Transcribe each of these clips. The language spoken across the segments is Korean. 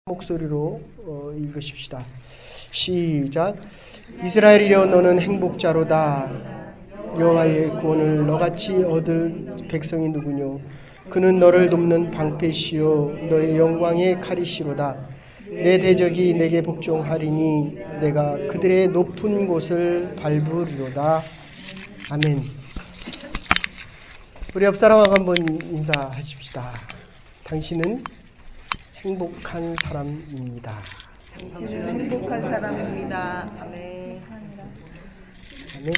목소리로 읽으십시다. 시작. 이스라엘이여 너는 행복자로다. 여호와의 구원을 너같이 얻을 백성이 누구뇨? 그는 너를 돕는 방패시요 너의 영광의 칼이시로다. 내 대적이 내게 복종하리니 내가 그들의 높은 곳을 밟으리로다. 아멘. 우리 옆 사람하고 한번 인사하십시다. 당신은 행복한 사람입니다. 당신은 행복한 사람입니다. 아멘. 아멘.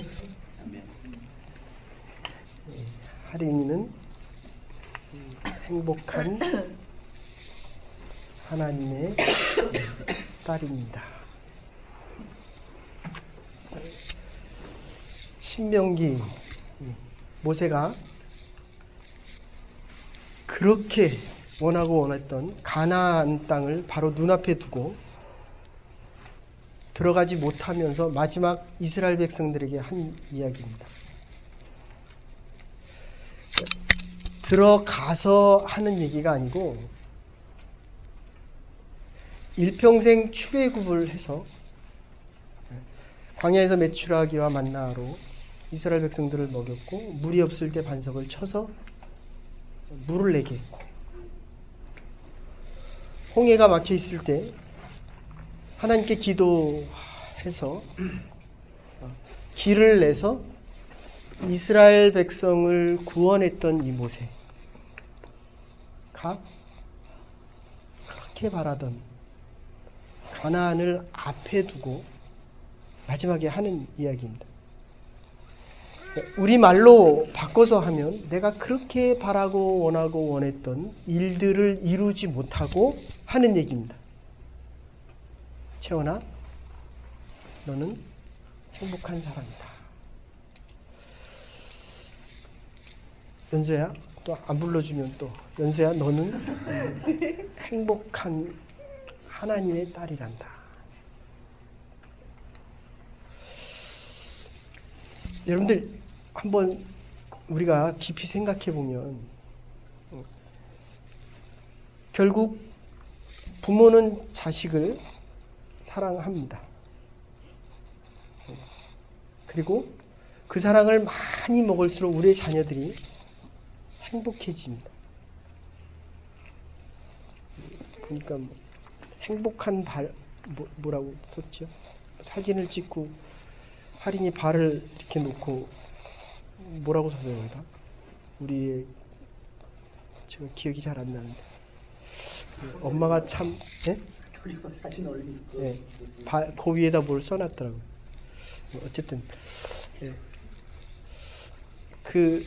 하린이는 행복한 하나님의 딸입니다. 신명기 모세가 그렇게 원하고 원했던 가나안 땅을 바로 눈앞에 두고 들어가지 못하면서 마지막 이스라엘 백성들에게 한 이야기입니다. 들어가서 하는 얘기가 아니고 일평생 출애굽을 해서 광야에서 메추라기와 만나로 이스라엘 백성들을 먹였고 물이 없을 때 반석을 쳐서 물을 내게 했고 홍해가 막혀 있을 때 하나님께 기도해서 길을 내서 이스라엘 백성을 구원했던 이 모세가 그렇게 바라던 가나안을 앞에 두고 마지막에 하는 이야기입니다. 우리말로 바꿔서 하면 내가 그렇게 바라고 원하고 원했던 일들을 이루지 못하고 하는 얘기입니다. 채원아, 너는 행복한 사람이다. 연서야, 또 안 불러주면 또 연서야, 너는 행복한 하나님의 딸이란다. 여러분들 한번 우리가 깊이 생각해 보면 결국 부모는 자식을 사랑합니다. 그리고 그 사랑을 많이 먹을수록 우리의 자녀들이 행복해집니다. 그러니까 행복한 발 뭐라고 썼죠? 사진을 찍고 할인이 발을 이렇게 놓고 뭐라고 썼어요, 여기다? 우리의 제가 기억이 잘 안 나는데 엄마가 참 사진 올리고 그 위에다 뭘 써놨더라고요. 어쨌든 그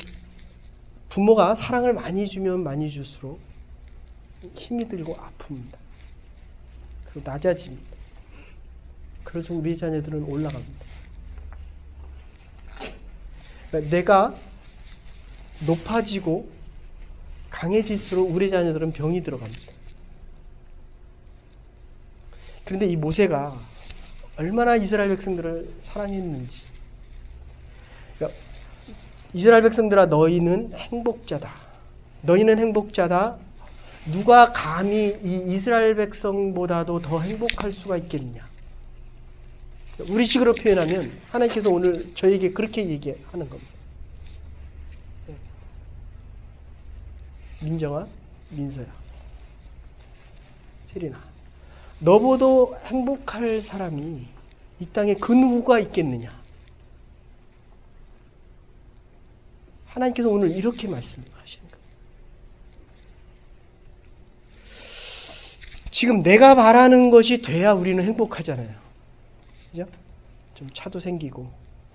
부모가 사랑을 많이 주면 많이 줄수록 힘이 들고 아픕니다. 그리고 낮아집니다. 그래서 우리 자녀들은 올라갑니다. 내가 높아지고 강해질수록 우리 자녀들은 병이 들어갑니다. 그런데 이 모세가 얼마나 이스라엘 백성들을 사랑했는지. 그러니까 이스라엘 백성들아, 너희는 행복자다. 너희는 행복자다. 누가 감히 이 이스라엘 백성보다도 더 행복할 수가 있겠느냐. 우리식으로 표현하면 하나님께서 오늘 저에게 그렇게 얘기하는 겁니다. 민정아, 민서야, 세린아, 너보다 행복할 사람이 이 땅에 그 누구가 있겠느냐. 하나님께서 오늘 이렇게 말씀하시는 거예요. 지금 내가 바라는 것이 돼야 우리는 행복하잖아요. 그죠? 좀 차도 생기고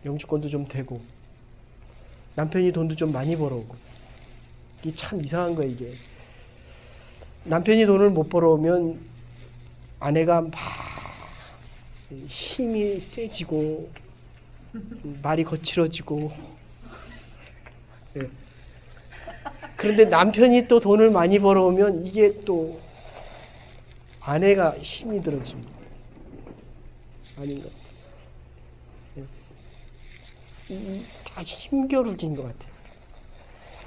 영주권도 좀 되고 남편이 돈도 좀 많이 벌어오고. 이게 참 이상한 거예요. 이게 남편이 돈을 못 벌어오면 아내가 막 힘이 세지고 말이 거칠어지고. 그런데 남편이 또 돈을 많이 벌어오면 이게 또 아내가 힘이 들어집니다. 아닌가? 다 힘겨루기인 것 같아요.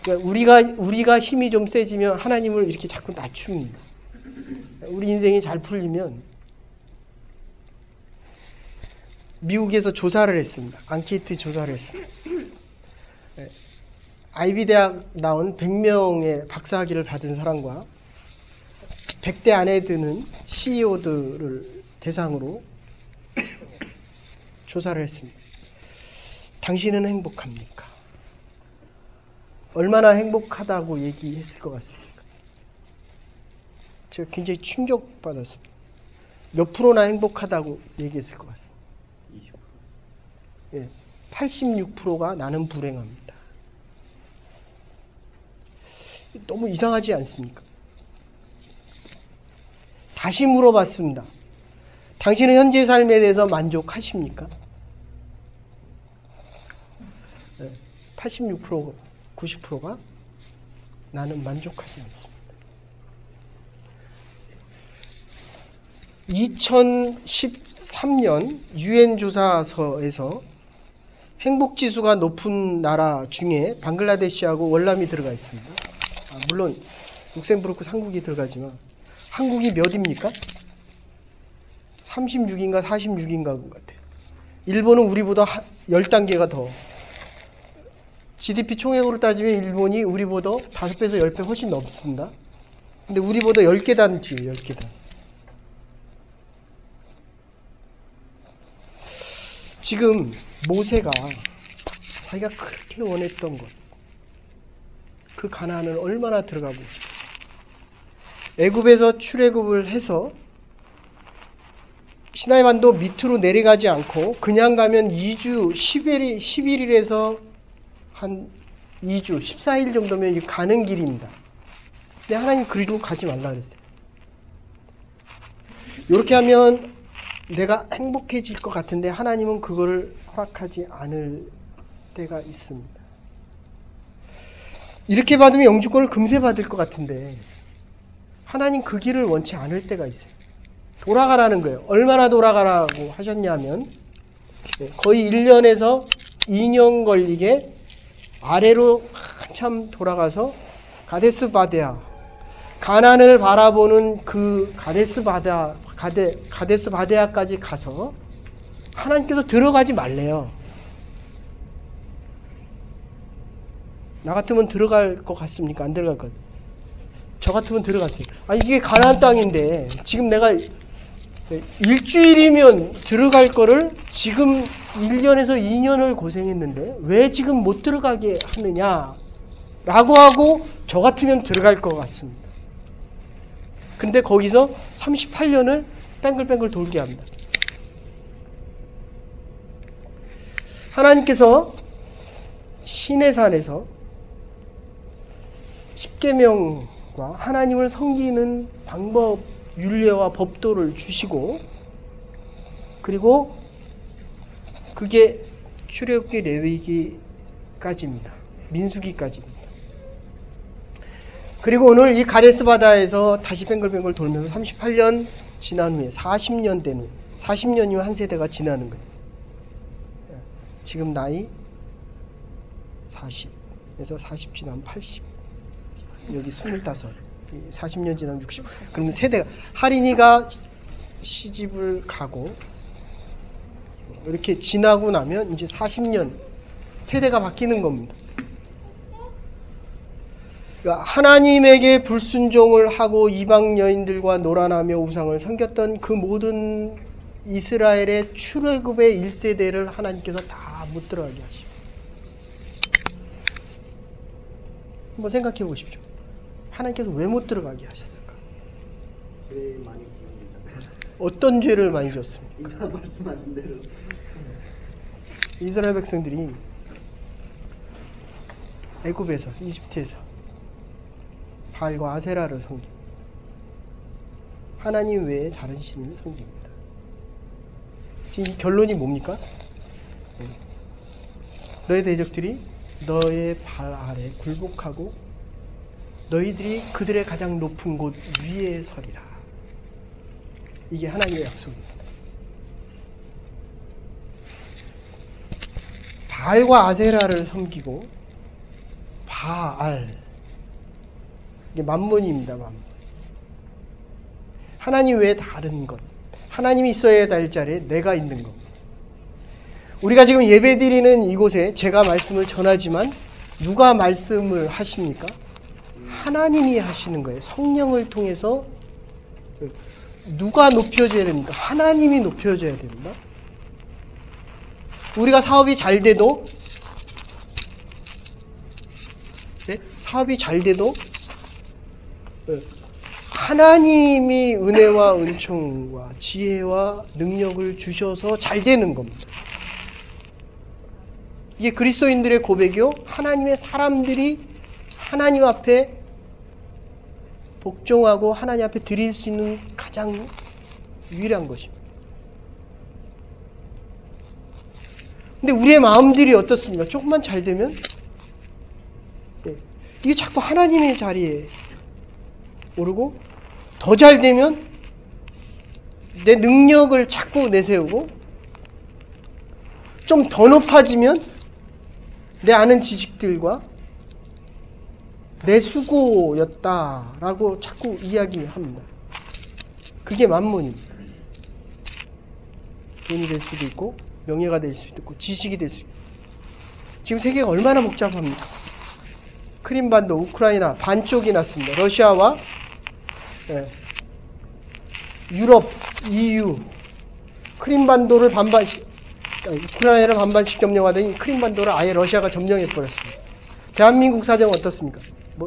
그러니까 우리가 힘이 좀 세지면 하나님을 이렇게 자꾸 낮춥니다. 우리 인생이 잘 풀리면 미국에서 조사를 했습니다. 앙케이트 조사를 했습니다. 아이비 대학 나온 100명의 박사학위를 받은 사람과 100대 안에 드는 CEO들을 대상으로 조사를 했습니다. 당신은 행복합니까? 얼마나 행복하다고 얘기했을 것 같습니까? 제가 굉장히 충격받았습니다. 몇 프로나 행복하다고 얘기했을 것 같습니다. 20%. 예, 86%가 나는 불행합니다. 너무 이상하지 않습니까? 다시 물어봤습니다. 당신은 현재 삶에 대해서 만족하십니까? 86%, 90%가 나는 만족하지 않습니다. 2013년 UN 조사서에서 행복지수가 높은 나라 중에 방글라데시하고 월남이 들어가 있습니다. 물론 룩셈부르크 한국이 들어가지만 한국이 몇입니까? 36인가 46인가 것 같아요. 일본은 우리보다 10단계가 더. GDP 총액으로 따지면 일본이 우리보다 5배에서 10배 훨씬 넘습니다. 근데 우리보다 10계단 뒤에요. 10계단. 지금 모세가 자기가 그렇게 원했던 것, 그 가나안을 얼마나 들어가고 싶었어요. 애굽에서 출애굽을 해서 시나이반도 밑으로 내려가지 않고 그냥 가면 2주 11일에서 한 2주 14일 정도면 가는 길입니다. 근데 하나님 그리로 가지 말라 그랬어요. 이렇게 하면 내가 행복해질 것 같은데 하나님은 그거를 허락하지 않을 때가 있습니다. 이렇게 받으면 영주권을 금세 받을 것 같은데 하나님 그 길을 원치 않을 때가 있어요. 돌아가라는 거예요. 얼마나 돌아가라고 하셨냐면 거의 1년에서 2년 걸리게 아래로 한참 돌아가서 가데스 바데아, 가나안을 바라보는 그 가데스 바데아까지 가서 하나님께서 들어가지 말래요. 나 같으면 들어갈 것 같습니까? 안 들어갈 것 같아요. 저 같으면 들어갔어요. 아니 이게 가나안 땅인데 지금 내가 일주일이면 들어갈 거를 지금 1년에서 2년을 고생했는데 왜 지금 못 들어가게 하느냐 라고 하고 저 같으면 들어갈 것 같습니다. 근데 거기서 38년을 뺑글뺑글 돌게 합니다. 하나님께서 시내산에서 십계명과 하나님을 섬기는 방법, 율례와 법도를 주시고 그리고 그게 출애굽기, 레위기까지입니다. 민수기까지입니다. 그리고 오늘 이 가데스 바다에서 다시 뱅글뱅글 돌면서 38년 지난 후에 40년 된 후, 40년이면 한 세대가 지나는 거예요. 지금 나이 40에서 40 지나면 80, 여기 25, 40년 지나면 60. 그러면 세대가, 할인이가 시집을 가고 이렇게 지나고 나면 이제 40년 세대가 바뀌는 겁니다. 그러니까 하나님에게 불순종을 하고 이방 여인들과 놀아나며 우상을 섬겼던 그 모든 이스라엘의 출애굽의 1세대를 하나님께서 다 못 들어가게 하시고, 한번 생각해 보십시오. 하나님께서 왜 못 들어가게 하셨을까? 죄 많이 지은 어떤 죄를 많이 졌습니까? 이사 말씀하신 대로 이스라엘 백성들이 애굽에서, 이집트에서 바알과 아세라를 섬깁니다. 하나님 외에 다른 신을 섬깁니다. 지금 이 결론이 뭡니까? 너의 대적들이 너의 발 아래 굴복하고 너희들이 그들의 가장 높은 곳 위에 서리라. 이게 하나님의 약속입니다. 바알과 아세라를 섬기고, 바알, 이게 만몬입니다. 만몬. 하나님 외에 다른 것. 하나님이 있어야 될 자리에 내가 있는 것. 우리가 지금 예배드리는 이곳에 제가 말씀을 전하지만 누가 말씀을 하십니까? 하나님이 하시는 거예요. 성령을 통해서. 누가 높여줘야 됩니까? 하나님이 높여줘야 됩니다. 우리가 사업이 잘 돼도 사업이 잘 돼도 하나님이 은혜와 은총과 지혜와 능력을 주셔서 잘 되는 겁니다. 이게 그리스도인들의 고백이요. 하나님의 사람들이 하나님 앞에 복종하고 하나님 앞에 드릴 수 있는 가장 유일한 것입니다. 근데 우리의 마음들이 어떻습니까? 조금만 잘 되면 이게 자꾸 하나님의 자리에 오르고 더 잘 되면 내 능력을 자꾸 내세우고 좀 더 높아지면 내 아는 지식들과 내 수고였다라고 자꾸 이야기합니다. 그게 만문입니다. 돈이 될 수도 있고 명예가 될 수도 있고 지식이 될 수도 있고. 지금 세계가 얼마나 복잡합니까? 크림반도, 우크라이나 반쪽이 났습니다. 러시아와 유럽, EU, 크림반도를 반반씩, 우크라이나를 반반씩 점령하더니 크림반도를 아예 러시아가 점령해버렸습니다. 대한민국 사정 어떻습니까?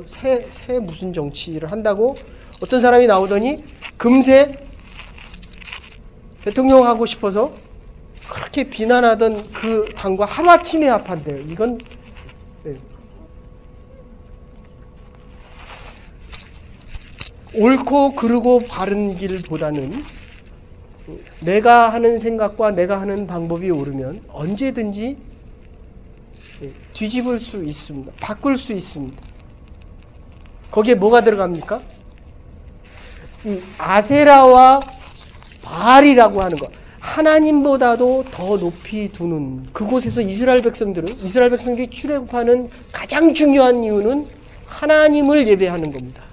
새 무슨 정치를 한다고 어떤 사람이 나오더니 금세 대통령 하고 싶어서 그렇게 비난하던 그 당과 하루아침에 합한대요. 이건 옳고 그르고 바른 길보다는 내가 하는 생각과 내가 하는 방법이 옳으면 언제든지 뒤집을 수 있습니다. 바꿀 수 있습니다. 거기에 뭐가 들어갑니까? 이 아세라와 바알이라고 하는 것, 하나님보다도 더 높이 두는 그곳에서 이스라엘 백성들이 출애굽하는 가장 중요한 이유는 하나님을 예배하는 겁니다.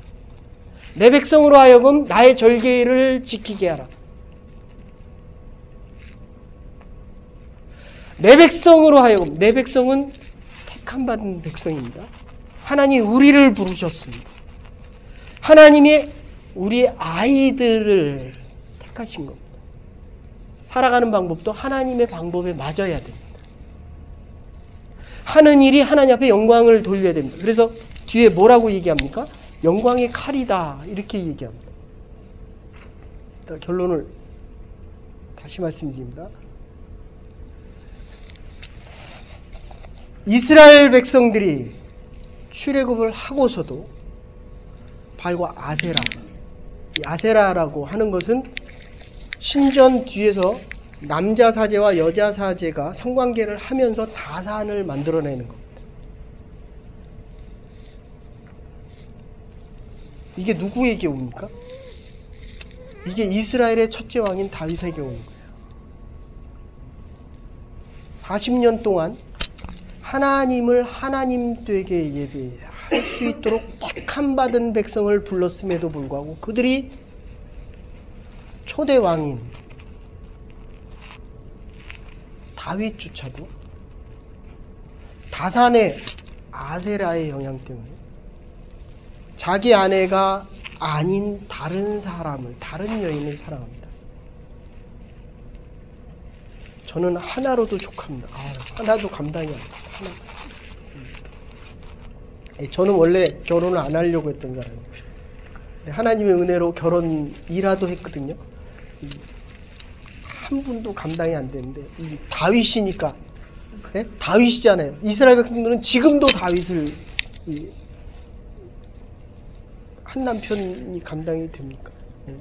내 백성으로 하여금 나의 절개를 지키게 하라. 내 백성으로 하여금, 내 백성은 택함받은 백성입니다. 하나님이 우리를 부르셨습니다. 하나님이 우리 아이들을 택하신 겁니다. 살아가는 방법도 하나님의 방법에 맞아야 됩니다. 하는 일이 하나님 앞에 영광을 돌려야 됩니다. 그래서 뒤에 뭐라고 얘기합니까? 영광의 칼이다 이렇게 얘기합니다. 일단 결론을 다시 말씀드립니다. 이스라엘 백성들이 출애굽을 하고서도 발과 아세라, 이 아세라라고 하는 것은 신전 뒤에서 남자 사제와 여자 사제가 성관계를 하면서 다산을 만들어내는 겁니다. 이게 누구에게 옵니까? 이게 이스라엘의 첫째 왕인 다윗에게 오는 거예요. 40년 동안 하나님을 하나님 되게 예배할 수 있도록 택함받은 백성을 불렀음에도 불구하고 그들이 초대 왕인 다윗조차도 다산의 아세라의 영향 때문에 자기 아내가 아닌 다른 사람을, 다른 여인을 사랑합니다. 저는 하나로도 족합니다. 하나도 감당이 안 돼요. 저는 원래 결혼을 안 하려고 했던 사람이에요. 하나님의 은혜로 결혼이라도 했거든요. 한 분도 감당이 안 되는데 다윗이니까, 네? 다윗이잖아요. 이스라엘 백성들은 지금도 다윗을 한 남편이 감당이 됩니까? 네.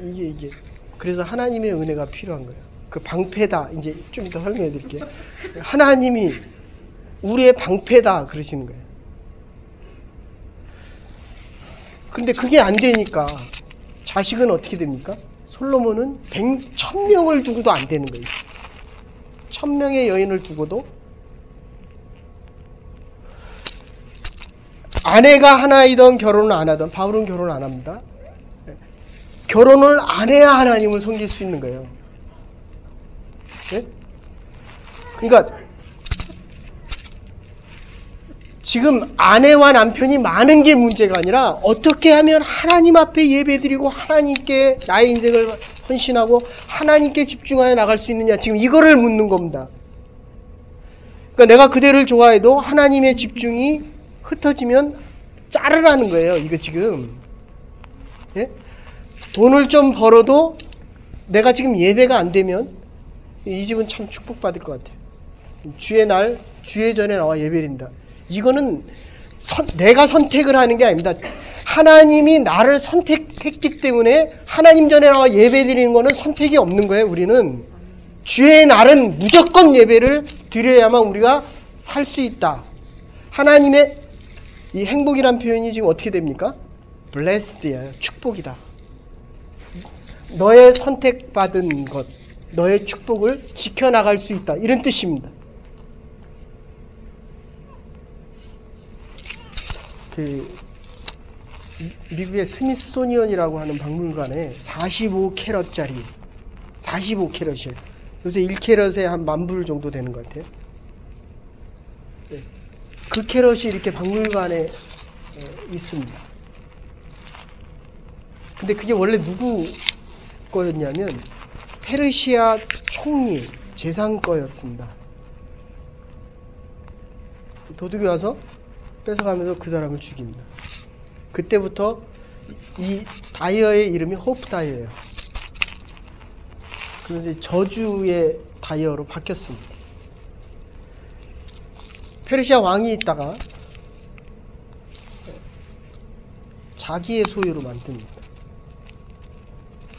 이게 그래서 하나님의 은혜가 필요한 거예요. 그 방패다. 이제 좀 이따 설명해 드릴게요. 하나님이 우리의 방패다 그러시는 거예요. 근데 그게 안 되니까 자식은 어떻게 됩니까? 솔로몬은 1000명을 두고도 안 되는 거예요. 1000명의 여인을 두고도 아내가 하나이든 결혼을 안 하든, 바울은 결혼 안 합니다. 결혼을 안 해야 하나님을 섬길 수 있는 거예요. 네? 그러니까 지금 아내와 남편이 많은 게 문제가 아니라 어떻게 하면 하나님 앞에 예배드리고 하나님께 나의 인생을 헌신하고 하나님께 집중하여 나갈 수 있느냐, 지금 이거를 묻는 겁니다. 그러니까 내가 그대를 좋아해도 하나님의 집중이 흩어지면 자르라는 거예요. 이거 지금. 예? 돈을 좀 벌어도 내가 지금 예배가 안 되면 이 집은 참 축복받을 것 같아요. 주의 날, 주의 전에 나와 예배드린다. 이거는 내가 선택을 하는 게 아닙니다. 하나님이 나를 선택했기 때문에 하나님 전에 나와 예배드리는 거는 선택이 없는 거예요. 우리는 주의 날은 무조건 예배를 드려야만 우리가 살 수 있다. 하나님의 이 행복이란 표현이 지금 어떻게 됩니까? blessed야, 축복이다. 너의 선택받은 것, 너의 축복을 지켜나갈 수 있다, 이런 뜻입니다. 미국의 스미소니언이라고 하는 박물관에 45캐럿짜리, 45캐럿이에요. 요새 1캐럿에 한 10,000불 정도 되는 것 같아요. 네. 그 캐럿이 이렇게 박물관에 있습니다. 근데 그게 원래 누구 거였냐면 페르시아 총리 재상 거였습니다. 도둑이 와서 뺏어가면서 그 사람을 죽입니다. 그때부터 이 다이어의 이름이 호프 다이어예요. 그래서 저주의 다이어로 바뀌었습니다. 페르시아 왕이 있다가 자기의 소유로 만듭니다.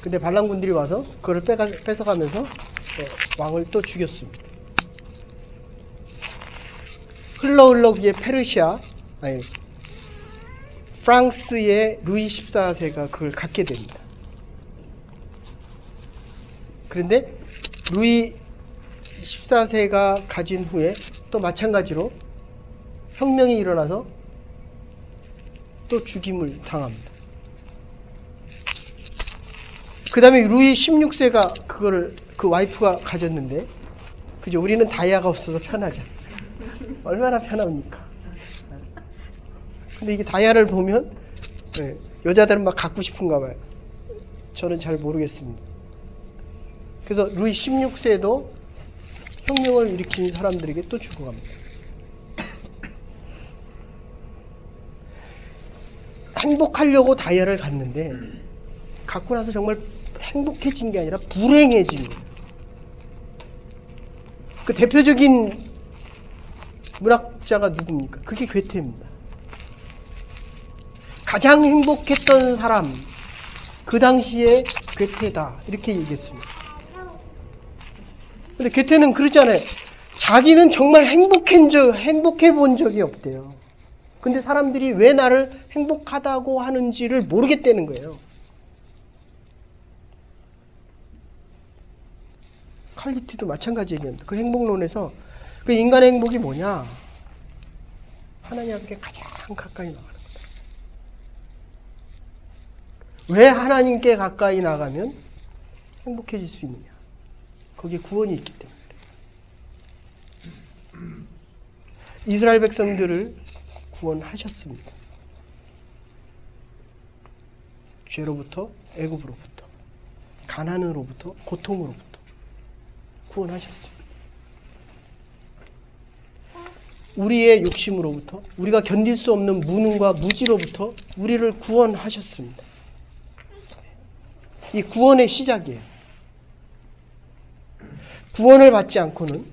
근데 반란군들이 와서 그걸 뺏어가면서 왕을 또 죽였습니다. 흘러 그게 페르시아, 아니 프랑스의 루이 14세가 그걸 갖게 됩니다. 그런데 루이 14세가 가진 후에 또 마찬가지로 혁명이 일어나서 또 죽임을 당합니다. 그 다음에 루이 16세가 그거를 그 와이프가 가졌는데, 그죠? 우리는 다이아가 없어서 편하죠. 얼마나 편합니까? 근데 이게 다이아를 보면 여자들은 막 갖고 싶은가 봐요. 저는 잘 모르겠습니다. 그래서 루이 16세도 혁명을 일으킨 사람들에게 또 주고 갑니다. 행복하려고 다이아를 갖는데 갖고 나서 정말 행복해진 게 아니라 불행해진 거예요. 그 대표적인 문학자가 누굽니까? 그게 괴테입니다. 가장 행복했던 사람, 그 당시에 괴테다, 이렇게 얘기했습니다. 근데 괴테는 그러잖아요. 자기는 정말 행복해 본 적이 없대요. 근데 사람들이 왜 나를 행복하다고 하는지를 모르겠다는 거예요. 칼리티도 마찬가지 얘기합니다. 그 행복론에서 그 인간의 행복이 뭐냐? 하나님께 가장 가까이 나가는 거다. 왜 하나님께 가까이 나가면 행복해질 수 있느냐? 거기에 구원이 있기 때문에. 이스라엘 백성들을 구원하셨습니다. 죄로부터, 애굽으로부터, 가난으로부터, 고통으로부터 구원하셨습니다. 우리의 욕심으로부터, 우리가 견딜 수 없는 무능과 무지로부터 우리를 구원하셨습니다. 이 구원의 시작이에요. 구원을 받지 않고는,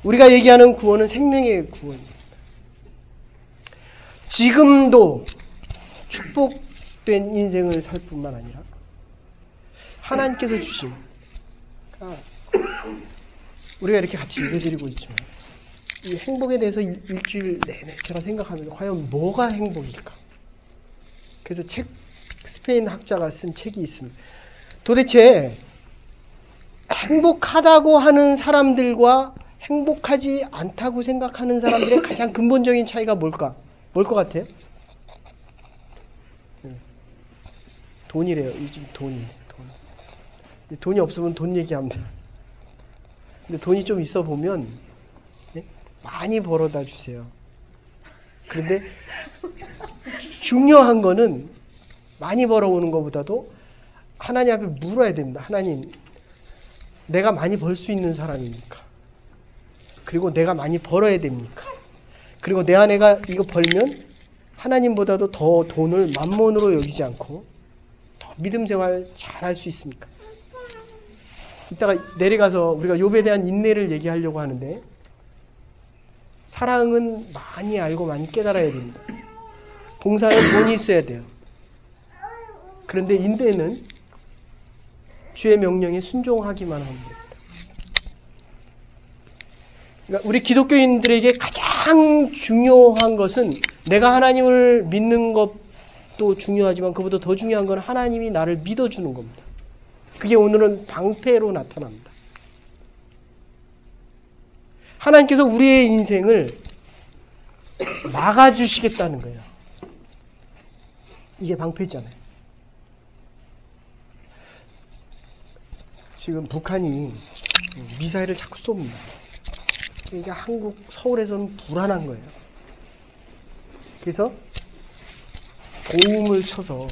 우리가 얘기하는 구원은 생명의 구원입니다. 지금도 축복된 인생을 살 뿐만 아니라 하나님께서 주신, 우리가 이렇게 같이 예배드리고 있지만 이 행복에 대해서 일주일 내내 제가 생각하면서 과연 뭐가 행복일까? 그래서 스페인 학자가 쓴 책이 있습니다. 도대체 행복하다고 하는 사람들과 행복하지 않다고 생각하는 사람들의 가장 근본적인 차이가 뭘까? 뭘 것 같아요? 돈이래요. 요즘 돈이. 돈이 없으면 돈 얘기합니다. 근데 돈이 좀 있어 보면 많이 벌어다 주세요. 그런데 중요한 거는 많이 벌어오는 것보다도 하나님 앞에 물어야 됩니다. 하나님, 내가 많이 벌 수 있는 사람입니까? 그리고 내가 많이 벌어야 됩니까? 그리고 내 아내가 이거 벌면 하나님보다도 더 돈을 만몬으로 여기지 않고 더 믿음 생활 잘 할 수 있습니까? 이따가 내려가서 우리가 욥에 대한 인내를 얘기하려고 하는데, 사랑은 많이 알고 많이 깨달아야 됩니다. 봉사는 돈이 있어야 돼요. 그런데 인내는 주의 명령에 순종하기만 하면 됩니다. 그러니까 우리 기독교인들에게 가장 중요한 것은, 내가 하나님을 믿는 것도 중요하지만 그보다 더 중요한 건 하나님이 나를 믿어주는 겁니다. 그게 오늘은 방패로 나타납니다. 하나님께서 우리의 인생을 막아주시겠다는 거예요. 이게 방패잖아요. 지금 북한이 미사일을 자꾸 쏩니다. 이게 한국 서울에서는 불안한 거예요. 그래서 도움을 쳐서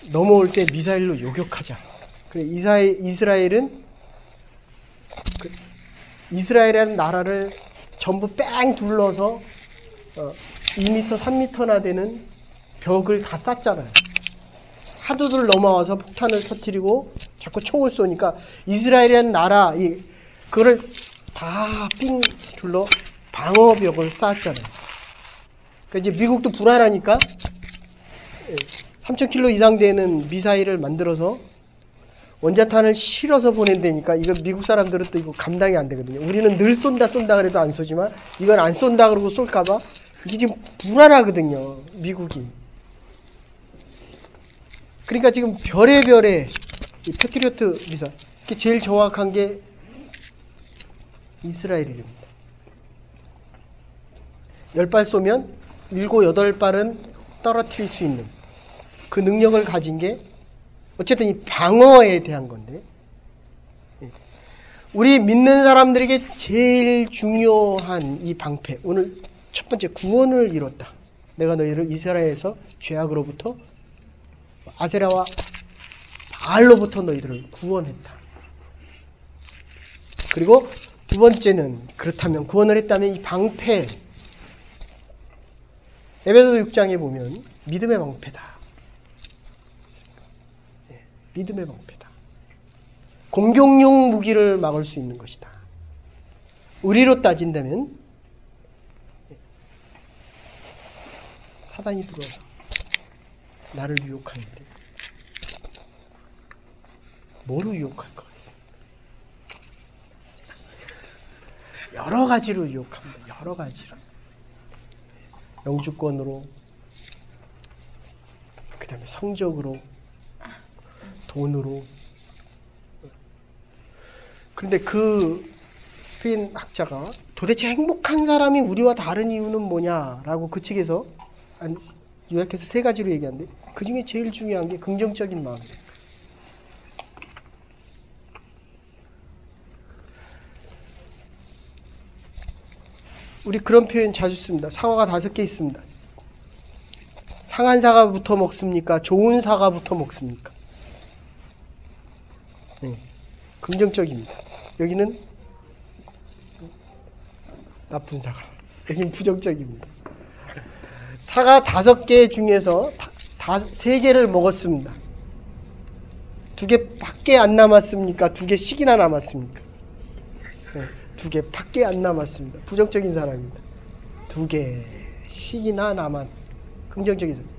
넘어올 때 미사일로 요격하자. 그래, 이스라엘이라는 나라를 전부 뺑 둘러서 2m, 3m나 되는 벽을 다 쌌잖아요. 하두들 넘어와서 폭탄을 터뜨리고 자꾸 총을 쏘니까 이스라엘이라는 나라, 그거를 다 삥 둘러 방어벽을 쌓았잖아요. 그러니까 이제 미국도 불안하니까 3,000km 이상 되는 미사일을 만들어서 원자탄을 실어서 보낸다니까, 이거 미국 사람들은 또 이거 감당이 안 되거든요. 우리는 늘 쏜다 그래도 안 쏘지만 이건 안 쏜다 그러고 쏠까봐 이게 지금 불안하거든요, 미국이. 그러니까 지금 별의 이 패트리어트 미사일, 이게 제일 정확한 게 이스라엘입니다. 10발 쏘면 7, 8발은 떨어뜨릴 수 있는 그 능력을 가진 게 어쨌든 이 방어에 대한 건데, 우리 믿는 사람들에게 제일 중요한 이 방패, 오늘 첫 번째, 구원을 이뤘다. 내가 너희를 이스라엘에서 죄악으로부터, 아세라와 바알로부터 너희들을 구원했다. 그리고 두 번째는, 그렇다면 구원을 했다면 이 방패, 에베소서 6장에 보면 믿음의 방패다. 믿음의 방패다. 공격용 무기를 막을 수 있는 것이다. 우리로 따진다면 사단이 들어와서 나를 유혹하는데 뭐로 유혹할 것 같습니까? 여러 가지로 유혹합니다. 여러 가지로. 영주권으로, 그 다음에 성적으로, 돈으로. 그런데 그 스페인 학자가 도대체 행복한 사람이 우리와 다른 이유는 뭐냐라고 그 책에서 요약해서 3가지로 얘기하는데, 그 중에 제일 중요한 게 긍정적인 마음이에요. 우리 그런 표현 자주 씁니다. 사과가 5개 있습니다. 상한 사과부터 먹습니까? 좋은 사과부터 먹습니까? 네, 긍정적입니다. 여기는 나쁜 사과. 여기는 부정적입니다. 사과 5개 중에서 3개를 먹었습니다. 2개밖에 안 남았습니까? 2개씩이나 남았습니까? 네, 2개밖에 안 남았습니다. 부정적인 사람입니다. 2개씩이나 남았. 긍정적인 사람.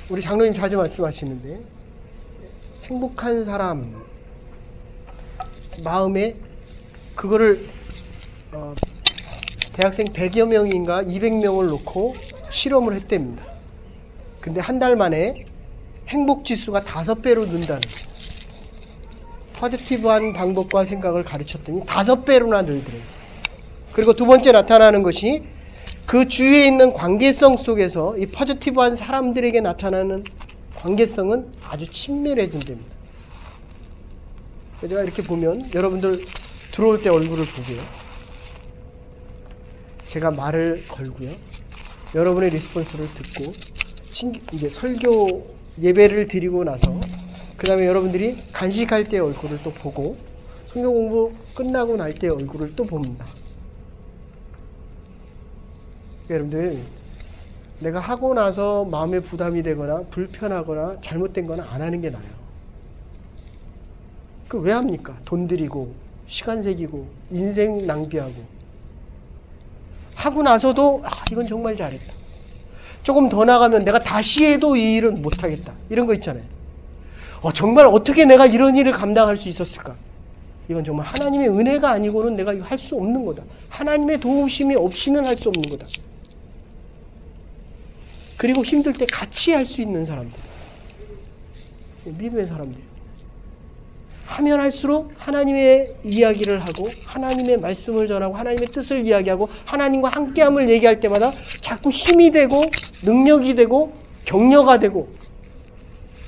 우리 장로님 자주 말씀하시는데, 행복한 사람 마음에 그거를 대학생 100여 명인가 200명을 놓고 실험을 했답니다. 근데 한 달 만에 행복 지수가 5배로 는다는 거예요. 포지티브한 방법과 생각을 가르쳤더니 5배로나 늘더래요. 그리고 두 번째 나타나는 것이 그 주위에 있는 관계성 속에서 이 포지티브한 사람들에게 나타나는 관계성은 아주 친밀해진답니다. 제가 이렇게 보면 여러분들 들어올 때 얼굴을 보고요. 제가 말을 걸고요. 여러분의 리스폰스를 듣고 이제 설교 예배를 드리고 나서 그 다음에 여러분들이 간식할 때 얼굴을 또 보고 성경 공부 끝나고 날 때 얼굴을 또 봅니다. 여러분들 내가 하고 나서 마음에 부담이 되거나 불편하거나 잘못된 거나 안 하는 게 나아요. 그 왜 합니까? 돈 들이고 시간 새기고 인생 낭비하고 하고 나서도 이건 정말 잘했다. 조금 더 나가면 내가 다시 해도 이 일은 못하겠다. 이런 거 있잖아요. 정말 어떻게 내가 이런 일을 감당할 수 있었을까? 이건 정말 하나님의 은혜가 아니고는 내가 이거 할 수 없는 거다. 하나님의 도우심이 없이는 할 수 없는 거다. 그리고 힘들 때 같이 할 수 있는 사람들. 믿음의 사람들. 하면 할수록 하나님의 이야기를 하고 하나님의 말씀을 전하고 하나님의 뜻을 이야기하고 하나님과 함께함을 얘기할 때마다 자꾸 힘이 되고 능력이 되고 격려가 되고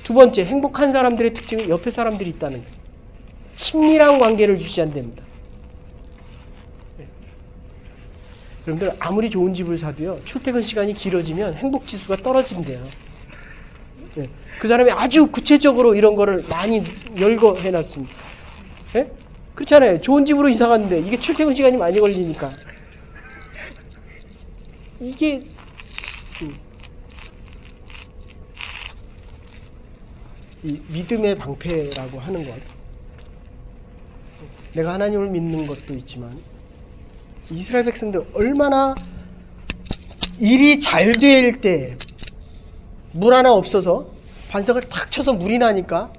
두 번째 행복한 사람들의 특징은 옆에 사람들이 있다는 거예요. 친밀한 관계를 유지한답니다. 여러분들 아무리 좋은 집을 사도요 출퇴근 시간이 길어지면 행복지수가 떨어진대요. 그 사람이 아주 구체적으로 이런 거를 많이 열거해놨습니다. 그렇잖아요. 좋은 집으로 이사 갔는데 이게 출퇴근 시간이 많이 걸리니까 이게 이 믿음의 방패라고 하는 것. 내가 하나님을 믿는 것도 있지만 이스라엘 백성들 얼마나 일이 잘 될 때 물 하나 없어서 반석을 탁 쳐서 물이 나니까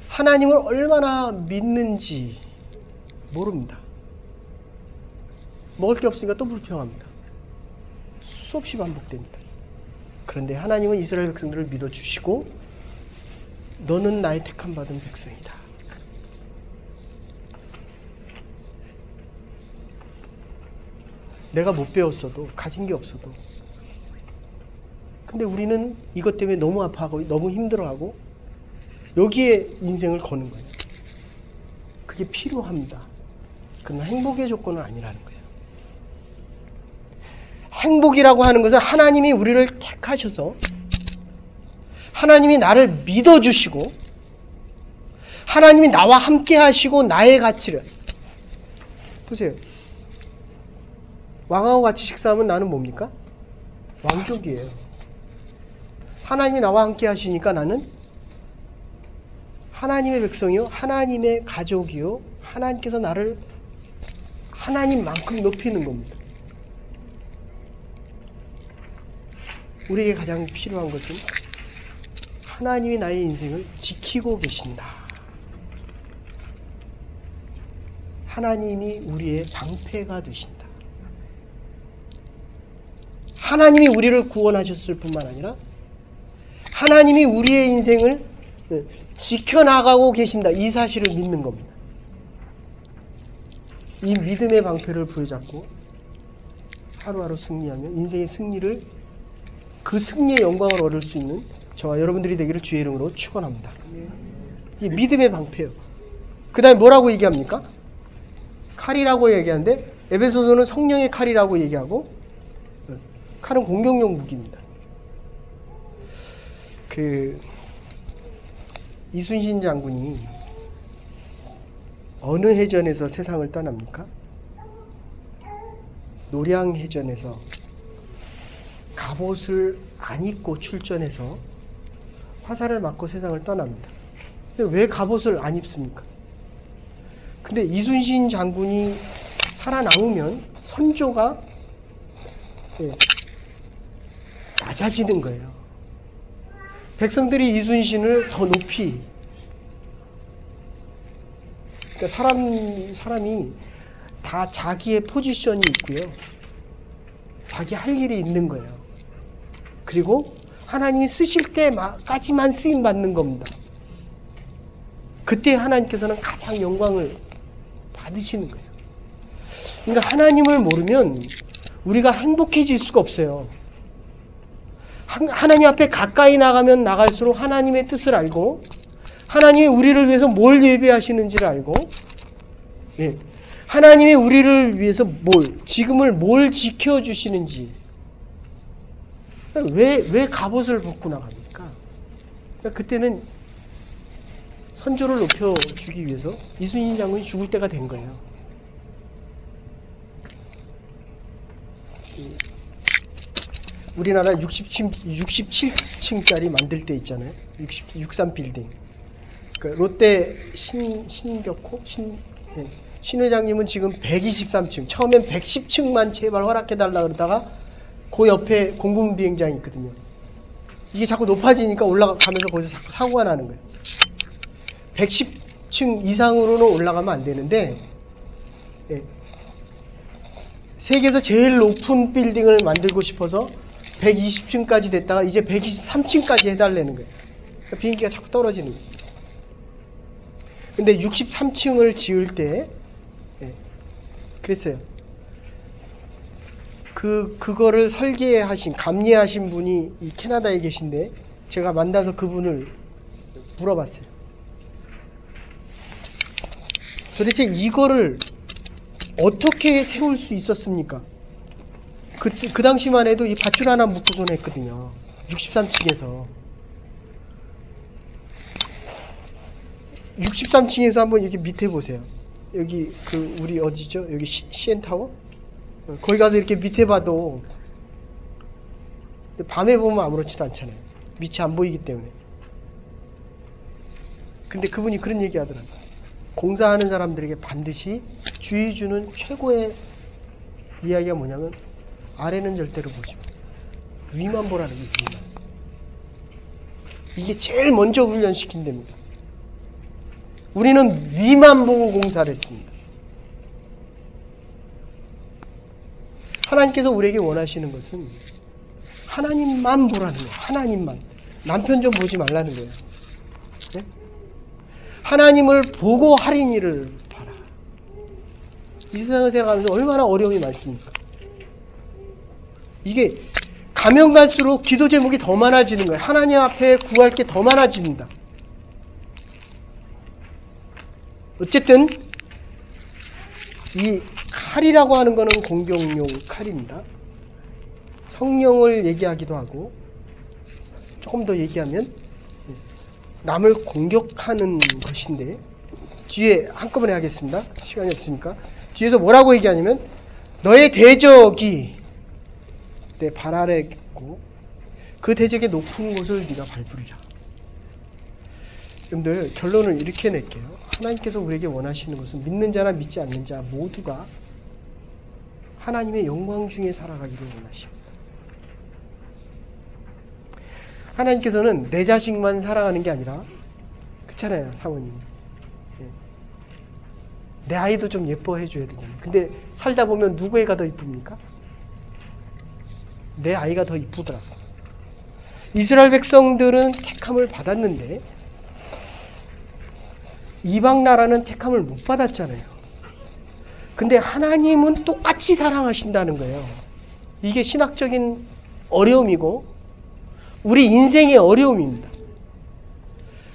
하나님을 얼마나 믿는지 모릅니다. 먹을 게 없으니까 또 불평합니다. 수없이 반복됩니다. 그런데 하나님은 이스라엘 백성들을 믿어주시고 너는 나의 택함 받은 백성이다. 내가 못 배웠어도 가진 게 없어도 근데 우리는 이것 때문에 너무 아파하고 너무 힘들어하고 여기에 인생을 거는 거예요. 그게 필요합니다. 그러나 행복의 조건은 아니라는 거예요. 행복이라고 하는 것은 하나님이 우리를 택하셔서 하나님이 나를 믿어주시고 하나님이 나와 함께 하시고 나의 가치를 보세요. 왕하고 같이 식사하면 나는 뭡니까? 왕족이에요. 하나님이 나와 함께 하시니까 나는 하나님의 백성이요 하나님의 가족이요 하나님께서 나를 하나님만큼 높이는 겁니다. 우리에게 가장 필요한 것은 하나님이 나의 인생을 지키고 계신다. 하나님이 우리의 방패가 되신다. 하나님이 우리를 구원하셨을 뿐만 아니라 하나님이 우리의 인생을 지켜나가고 계신다. 이 사실을 믿는 겁니다. 이 믿음의 방패를 부여잡고 하루하루 승리하며 인생의 승리를 그 승리의 영광을 얻을 수 있는 저와 여러분들이 되기를 주의 이름으로 축원합니다. 이 믿음의 방패요. 그 다음에 뭐라고 얘기합니까? 칼이라고 얘기하는데 에베소서는 성령의 칼이라고 얘기하고 칼은 공격용 무기입니다. 이순신 장군이 어느 해전에서 세상을 떠납니까? 노량해전에서 갑옷을 안 입고 출전해서 화살을 맞고 세상을 떠납니다. 근데 왜 갑옷을 안 입습니까? 근데 이순신 장군이 살아남으면 선조가 낮아지는 거예요. 백성들이 이순신을 더 높이 그러니까 사람이 다 자기의 포지션이 있고요. 자기 할 일이 있는 거예요. 그리고 하나님이 쓰실 때까지만 쓰임 받는 겁니다. 그때 하나님께서는 가장 영광을 받으시는 거예요. 그러니까 하나님을 모르면 우리가 행복해질 수가 없어요. 하나님 앞에 가까이 나가면 나갈수록 하나님의 뜻을 알고 하나님이 우리를 위해서 뭘 예배하시는지를 알고 예. 하나님이 우리를 위해서 지금을 뭘 지켜주시는지 왜 갑옷을 벗고 나갑니까? 그러니까 그때는 선조를 높여주기 위해서 이순신 장군이 죽을 때가 된 거예요. 우리나라 67층짜리 만들 때 있잖아요. 63빌딩. 그 롯데 신격호? 신 회장님은 지금 123층. 처음엔 110층만 제발 허락해달라 그러다가 그 옆에 공군 비행장이 있거든요. 이게 자꾸 높아지니까 올라가면서 거기서 자꾸 사고가 나는 거예요. 110층 이상으로는 올라가면 안 되는데 예. 세계에서 제일 높은 빌딩을 만들고 싶어서 120층까지 됐다가 이제 123층까지 해달라는 거예요. 그러니까 비행기가 자꾸 떨어지는 거예요. 근데 63층을 지을 때 예. 그랬어요. 그거를 설계하신, 감리하신 분이 이 캐나다에 계신데 제가 만나서 그분을 물어봤어요. 도대체 이거를 어떻게 세울 수 있었습니까? 그 당시만 해도 이 밧줄 하나 묶고선 했거든요. 63층에서. 63층에서 한번 이렇게 밑에 보세요. 여기 우리 어디죠? 여기 CN타워? 거기 가서 이렇게 밑에 봐도 밤에 보면 아무렇지도 않잖아요. 밑이 안 보이기 때문에. 근데 그분이 그런 얘기 하더라고요. 공사하는 사람들에게 반드시 주의 주는 최고의 이야기가 뭐냐면 아래는 절대로 보지 마. 위만 보라는 게 위만. 이게 제일 먼저 훈련시킨 됩니다. 우리는 위만 보고 공사를 했습니다. 하나님께서 우리에게 원하시는 것은 하나님만 보라는 거예요. 하나님만. 남편 좀 보지 말라는 거예요. 네? 하나님을 보고 할인이를 봐라. 이 세상을 생각하면서 얼마나 어려움이 많습니까? 이게 가면 갈수록 기도 제목이 더 많아지는 거예요. 하나님 앞에 구할 게 더 많아집니다. 어쨌든 이 칼이라고 하는 것은 공격용 칼입니다. 성령을 얘기하기도 하고 조금 더 얘기하면 남을 공격하는 것인데 뒤에 한꺼번에 하겠습니다. 시간이 없으니까. 뒤에서 뭐라고 얘기하냐면 너의 대적이 내 발 아래 있고 그 대적의 높은 곳을 네가 밟으리라. 여러분들 결론을 이렇게 낼게요. 하나님께서 우리에게 원하시는 것은 믿는 자나 믿지 않는 자 모두가 하나님의 영광 중에 살아가기를 원하십니다. 하나님께서는 내 자식만 사랑하는 게 아니라 그렇잖아요, 사모님. 내 아이도 좀 예뻐해 줘야 되잖아요. 근데 살다 보면 누구 애가 더 이쁩니까? 내 아이가 더 이쁘더라고. 이스라엘 백성들은 택함을 받았는데 이방 나라는 택함을 못 받았잖아요. 근데 하나님은 똑같이 사랑하신다는 거예요. 이게 신학적인 어려움이고 우리 인생의 어려움입니다.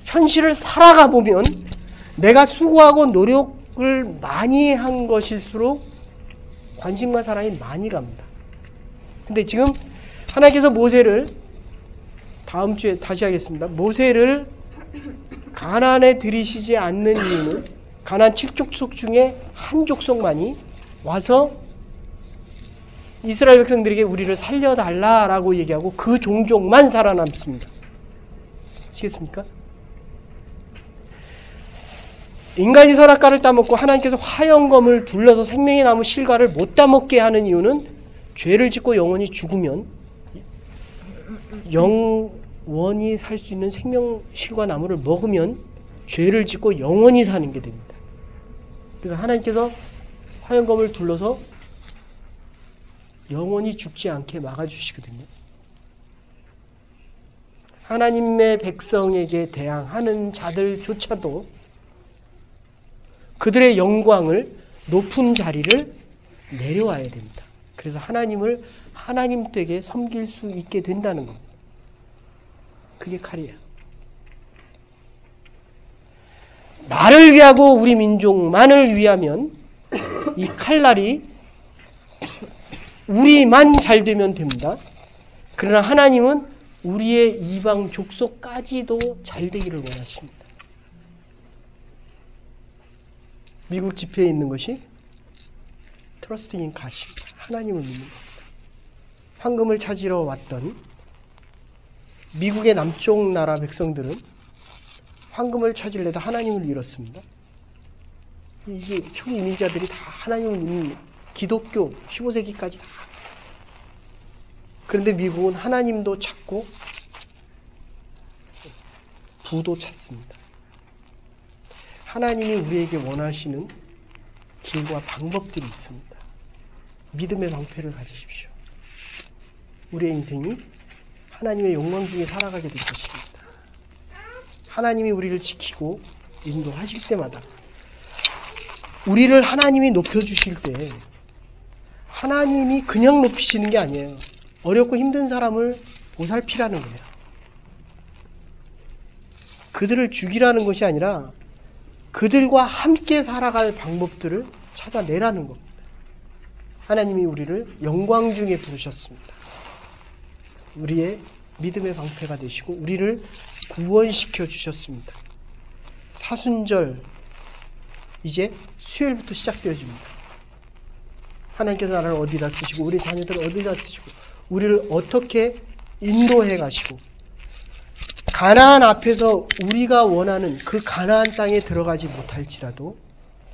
현실을 살아가 보면 내가 수고하고 노력을 많이 한 것일수록 관심과 사랑이 많이 갑니다. 근데 지금 하나님께서 모세를 다음 주에 다시 하겠습니다. 모세를 가나안에 들이시지 않는 이유는 가나안 7족속 중에 한 족속만이 와서 이스라엘 백성들에게 우리를 살려달라라고 얘기하고 그 종족만 살아남습니다. 아시겠습니까? 인간이 선악과를 따먹고 하나님께서 화영검을 둘러서 생명의 나무 실과를 못 따먹게 하는 이유는 죄를 짓고 영원히 죽으면 영원히 살 수 있는 생명 실과 나무를 먹으면 죄를 짓고 영원히 사는 게 됩니다. 그래서 하나님께서 화영검을 둘러서 영원히 죽지 않게 막아주시거든요. 하나님의 백성에게 대항하는 자들조차도 그들의 영광을 높은 자리를 내려와야 됩니다. 그래서 하나님을 하나님 되게 섬길 수 있게 된다는 겁니다. 그게 칼이에요. 나를 위하고 우리 민족만을 위하면 이 칼날이 우리만 잘 되면 됩니다. 그러나 하나님은 우리의 이방 족속까지도 잘 되기를 원하십니다. 미국 집회에 있는 것이 트러스트 인 갓입니다. 하나님을 믿는 겁니다. 황금을 찾으러 왔던 미국의 남쪽 나라 백성들은 황금을 찾으려다 하나님을 잃었습니다. 이게 초이민자들이 다 하나님을 믿는 기독교 15세기까지 다. 그런데 미국은 하나님도 찾고 부도 찾습니다. 하나님이 우리에게 원하시는 길과 방법들이 있습니다. 믿음의 방패를 가지십시오. 우리의 인생이 하나님의 영광 중에 살아가게 될 것입니다. 하나님이 우리를 지키고 인도하실 때마다 우리를 하나님이 높여주실 때 하나님이 그냥 높이시는 게 아니에요. 어렵고 힘든 사람을 보살피라는 거예요. 그들을 죽이라는 것이 아니라 그들과 함께 살아갈 방법들을 찾아내라는 겁니다. 하나님이 우리를 영광 중에 부르셨습니다. 우리의 믿음의 방패가 되시고 우리를 구원시켜 주셨습니다. 사순절 이제 수요일부터 시작되어집니다. 하나님께서 나를 어디다 쓰시고 우리 자녀들을 어디다 쓰시고 우리를 어떻게 인도해 가시고 가나안 앞에서 우리가 원하는 그 가나안 땅에 들어가지 못할지라도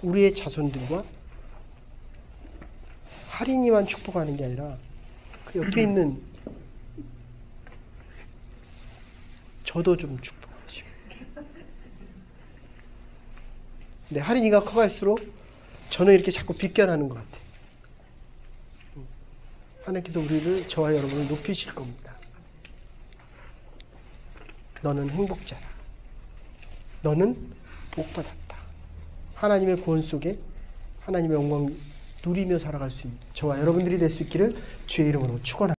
우리의 자손들과 할인이만 축복하는 게 아니라 그 옆에 있는 저도 좀 축복하시고. 근데 할인이가 커갈수록 저는 이렇게 자꾸 비껴나는 것 같아요. 하나님께서 우리를, 저와 여러분을 높이실 겁니다. 너는 행복자라. 너는 복받았다. 하나님의 구원 속에 하나님의 영광 누리며 살아갈 수 있는 저와 여러분들이 될 수 있기를 주의 이름으로 축원합니다.